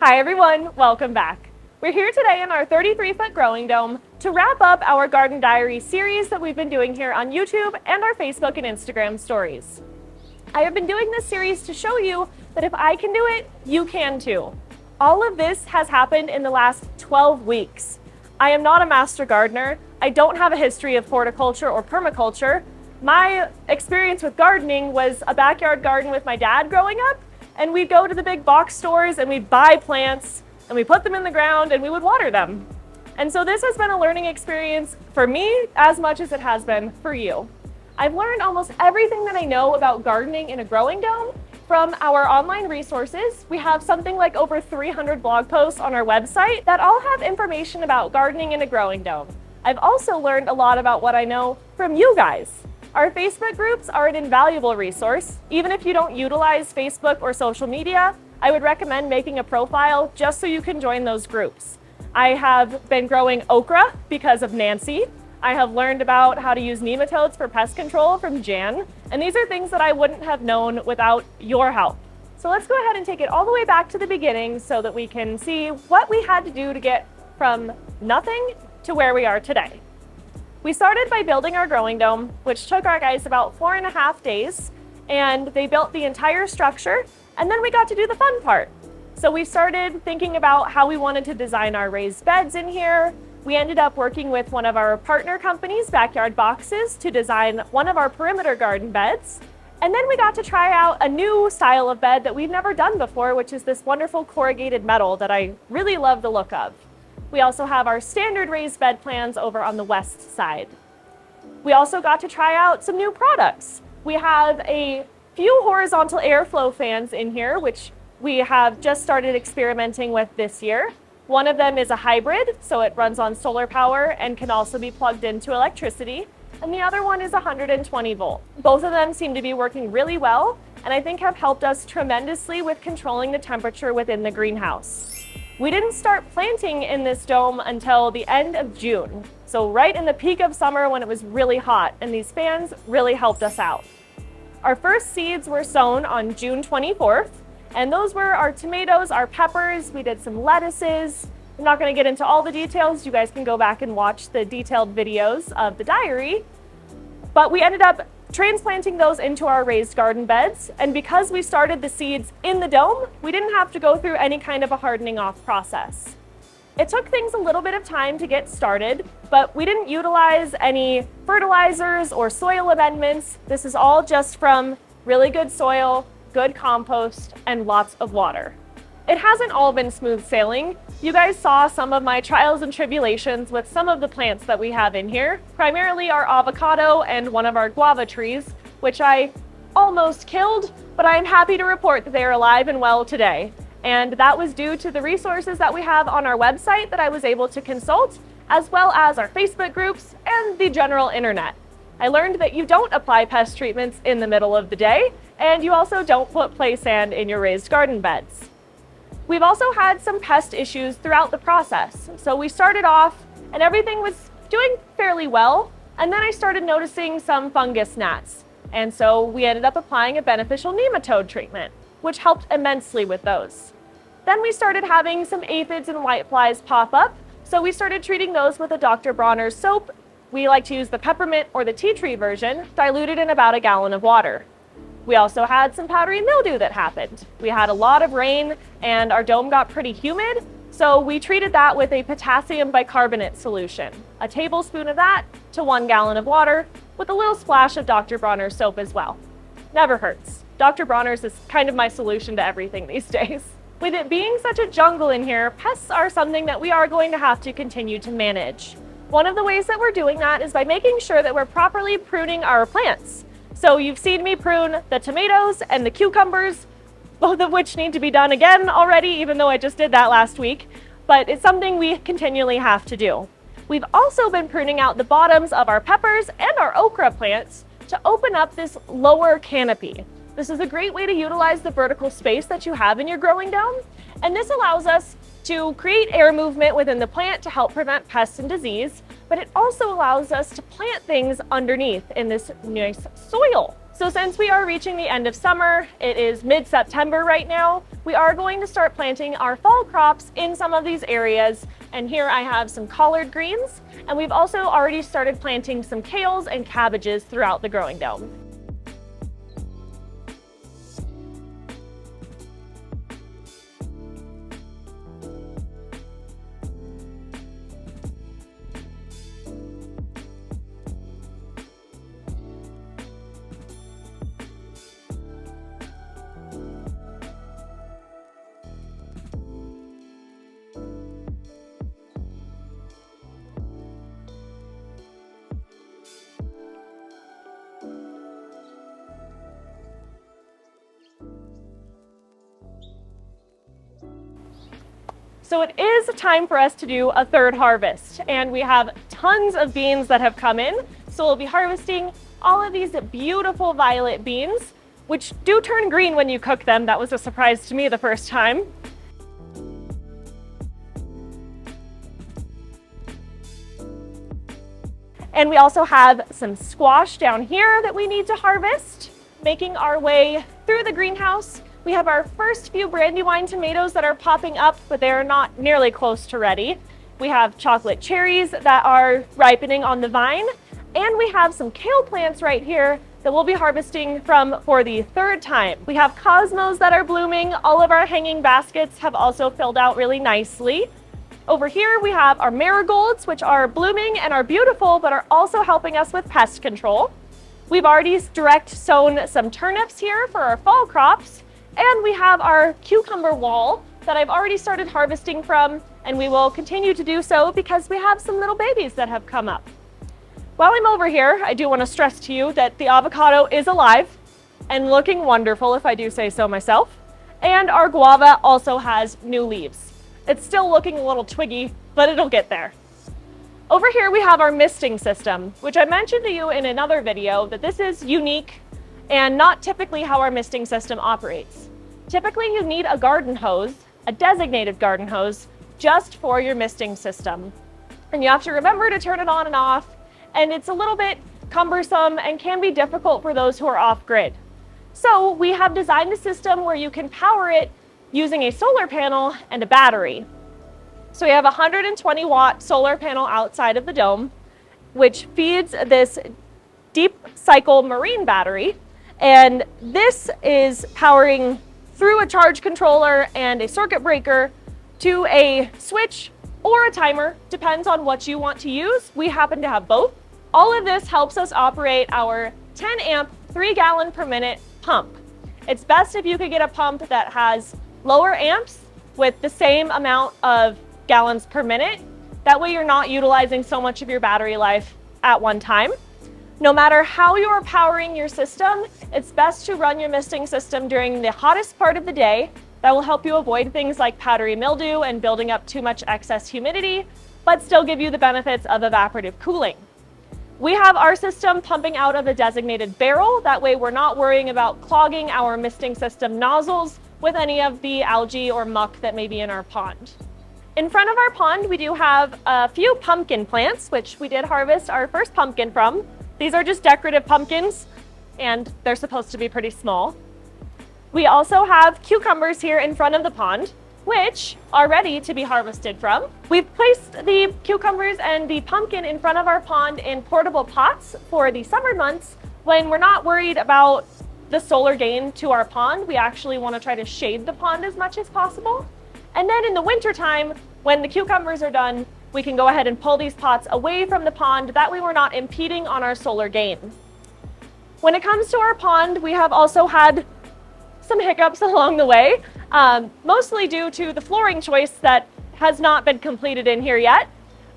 Hi everyone, welcome back. We're here today in our 33-foot growing dome to wrap up our Garden Diary series that we've been doing here on YouTube and our Facebook and Instagram stories. I have been doing this series to show you that if I can do it, you can too. All of this has happened in the last 12 weeks. I am not a master gardener. I don't have a history of horticulture or permaculture. My experience with gardening was a backyard garden with my dad growing up, and we'd go to the big box stores and we'd buy plants and we put them in the ground and we would water them. And so this has been a learning experience for me as much as it has been for you. I've learned almost everything that I know about gardening in a growing dome from our online resources. We have something like over 300 blog posts on our website that all have information about gardening in a growing dome. I've also learned a lot about what I know from you guys. Our Facebook groups are an invaluable resource. Even if you don't utilize Facebook or social media, I would recommend making a profile just so you can join those groups. I have been growing okra because of Nancy. I have learned about how to use nematodes for pest control from Jan, and these are things that I wouldn't have known without your help. So let's go ahead and take it all the way back to the beginning so that we can see what we had to do to get from nothing to where we are today. We started by building our growing dome, which took our guys about 4.5 days, and they built the entire structure, and then we got to do the fun part. So we started thinking about how we wanted to design our raised beds in here. We ended up working with one of our partner companies, Backyard Boxes, to design one of our perimeter garden beds. And then we got to try out a new style of bed that we've never done before, which is this wonderful corrugated metal that I really love the look of. We also have our standard raised bed plans over on the west side. We also got to try out some new products. We have a few horizontal airflow fans in here, which we have just started experimenting with this year. One of them is a hybrid, so it runs on solar power and can also be plugged into electricity. And the other one is 120 volt. Both of them seem to be working really well, and I think have helped us tremendously with controlling the temperature within the greenhouse. We didn't start planting in this dome until the end of June, so right in the peak of summer when it was really hot, and these fans really helped us out. Our first seeds were sown on June 24th, and those were our tomatoes, our peppers, we did some lettuces. I'm not going to get into all the details. You guys can go back and watch the detailed videos of the diary, but we ended up transplanting those into our raised garden beds, and because we started the seeds in the dome, we didn't have to go through any kind of a hardening off process. It took things a little bit of time to get started, but we didn't utilize any fertilizers or soil amendments. This is all just from really good soil, good compost, and lots of water. It hasn't all been smooth sailing. You guys saw some of my trials and tribulations with some of the plants that we have in here, primarily our avocado and one of our guava trees, which I almost killed, but I am happy to report that they are alive and well today. And that was due to the resources that we have on our website that I was able to consult, as well as our Facebook groups and the general internet. I learned that you don't apply pest treatments in the middle of the day, and you also don't put play sand in your raised garden beds. We've also had some pest issues throughout the process. So we started off and everything was doing fairly well, and then I started noticing some fungus gnats. And so we ended up applying a beneficial nematode treatment, which helped immensely with those. Then we started having some aphids and whiteflies pop up, so we started treating those with a Dr. Bronner's soap. We like to use the peppermint or the tea tree version, diluted in about a gallon of water. We also had some powdery mildew that happened. We had a lot of rain and our dome got pretty humid, so we treated that with a potassium bicarbonate solution. A tablespoon of that to 1 gallon of water with a little splash of Dr. Bronner's soap as well. Never hurts. Dr. Bronner's is kind of my solution to everything these days. With it being such a jungle in here, pests are something that we are going to have to continue to manage. One of the ways that we're doing that is by making sure that we're properly pruning our plants. So you've seen me prune the tomatoes and the cucumbers, both of which need to be done again already, even though I just did that last week, but it's something we continually have to do. We've also been pruning out the bottoms of our peppers and our okra plants to open up this lower canopy. This is a great way to utilize the vertical space that you have in your growing dome, and this allows us to create air movement within the plant to help prevent pests and disease, but it also allows us to plant things underneath in this nice soil. So since we are reaching the end of summer, it is mid-September right now, we are going to start planting our fall crops in some of these areas. And here I have some collard greens, and we've also already started planting some kales and cabbages throughout the growing dome. So it is time for us to do a third harvest, and we have tons of beans that have come in. So we'll be harvesting all of these beautiful violet beans, which do turn green when you cook them. That was a surprise to me the first time. And we also have some squash down here that we need to harvest. Making our way through the greenhouse, we have our first few Brandywine tomatoes that are popping up, but they are not nearly close to ready. We have chocolate cherries that are ripening on the vine, and we have some kale plants right here that we'll be harvesting from for the third time. We have cosmos that are blooming. All of our hanging baskets have also filled out really nicely. Over here we have our marigolds, which are blooming and are beautiful, but are also helping us with pest control. We've already direct sown some turnips here for our fall crops, and we have our cucumber wall that I've already started harvesting from, and we will continue to do so because we have some little babies that have come up. While I'm over here, I do want to stress to you that the avocado is alive and looking wonderful, if I do say so myself, and our guava also has new leaves. It's still looking a little twiggy, but it'll get there. Over here we have our misting system, which I mentioned to you in another video that this is unique and not typically how our misting system operates. Typically you need a garden hose, a designated garden hose, just for your misting system. And you have to remember to turn it on and off, and it's a little bit cumbersome and can be difficult for those who are off-grid. So we have designed a system where you can power it using a solar panel and a battery. So we have a 120-watt solar panel outside of the dome, which feeds this deep cycle marine battery. And this is powering through a charge controller and a circuit breaker to a switch or a timer, depends on what you want to use. We happen to have both. All of this helps us operate our 10 amp, 3 gallon per minute pump. It's best if you could get a pump that has lower amps with the same amount of gallons per minute. That way you're not utilizing so much of your battery life at one time. No matter how you are powering your system, it's best to run your misting system during the hottest part of the day. That will help you avoid things like powdery mildew and building up too much excess humidity, but still give you the benefits of evaporative cooling. We have our system pumping out of a designated barrel. That way we're not worrying about clogging our misting system nozzles with any of the algae or muck that may be in our pond. In front of our pond, we do have a few pumpkin plants, which we did harvest our first pumpkin from. These are just decorative pumpkins, and they're supposed to be pretty small. We also have cucumbers here in front of the pond, which are ready to be harvested from. We've placed the cucumbers and the pumpkin in front of our pond in portable pots for the summer months when we're not worried about the solar gain to our pond. We actually want to try to shade the pond as much as possible. And then in the winter time, when the cucumbers are done, we can go ahead and pull these pots away from the pond. That way we're not impeding on our solar gain. When it comes to our pond, we have also had some hiccups along the way, mostly due to the flooring choice that has not been completed in here yet.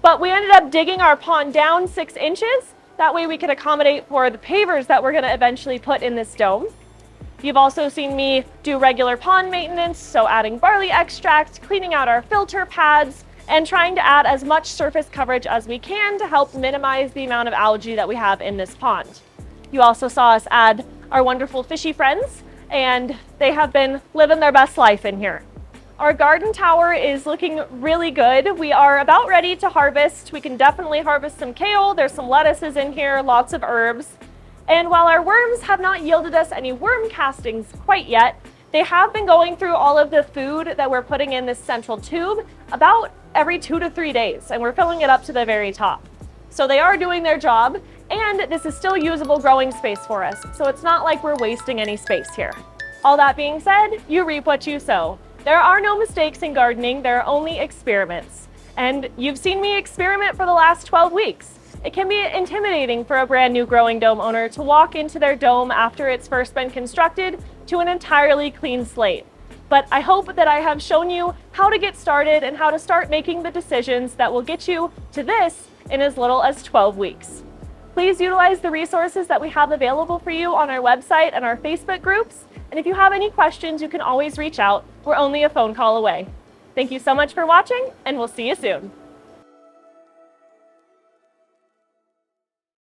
But we ended up digging our pond down 6 inches. That way we could accommodate for the pavers that we're going to eventually put in this dome. You've also seen me do regular pond maintenance, so adding barley extract, cleaning out our filter pads, and trying to add as much surface coverage as we can to help minimize the amount of algae that we have in this pond. You also saw us add our wonderful fishy friends, and they have been living their best life in here. Our garden tower is looking really good. We are about ready to harvest. We can definitely harvest some kale. There's some lettuces in here, lots of herbs. And while our worms have not yielded us any worm castings quite yet, they have been going through all of the food that we're putting in this central tube about every 2 to 3 days, and we're filling it up to the very top. So they are doing their job, and this is still usable growing space for us, so it's not like we're wasting any space here. All that being said, you reap what you sow. There are no mistakes in gardening, there are only experiments. And you've seen me experiment for the last 12 weeks. It can be intimidating for a brand new growing dome owner to walk into their dome after it's first been constructed to an entirely clean slate. But I hope that I have shown you how to get started and how to start making the decisions that will get you to this in as little as 12 weeks. Please utilize the resources that we have available for you on our website and our Facebook groups. And if you have any questions, you can always reach out. We're only a phone call away. Thank you so much for watching, and we'll see you soon.